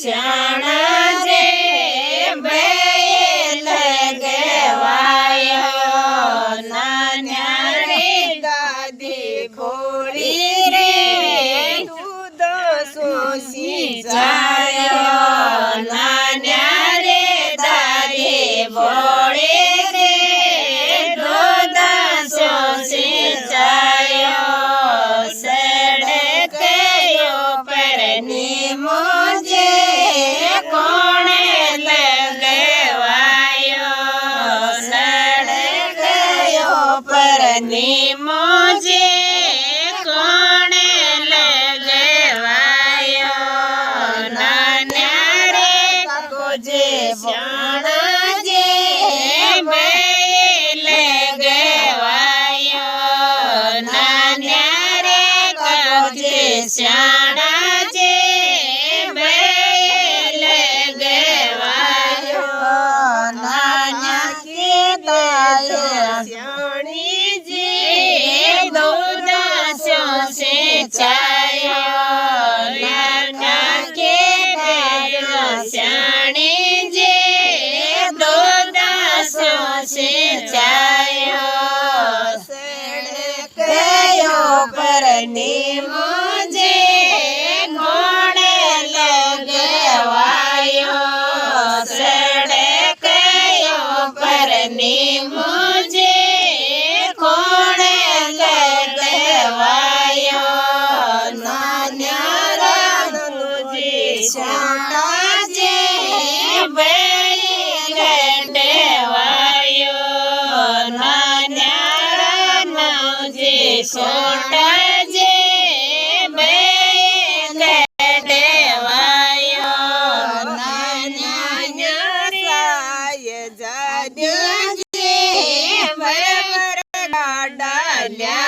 श्याणा जे बैल गवायो नान्या रे दादी भोळी रे दूध सोसी जायो नान्या रे दादी भोळी रे दूध सोसी जायो सड़कयो पर मुझे कौन लगवायो सड़कयो पर मुझे कौन लगवायो नान्या रे तुझे श्याणा जे बैल गवायो नान्या रे तुझे श्याणा जे बैल गवायो नान्या के दायो श्याणी जे दूध से चायो नान्या के दायो श्याणी जे दूध से चायो सड़कयो पर मुझे कौन लगवायो सड़कयो पर मुझे कौन लगवायो नान्या रे तुझे श्याणा जे बैल गवायो नान्या रे तुझे छोटा जे बैल गवायो नान्या साय जाड्यो जे बरोबर डाल्या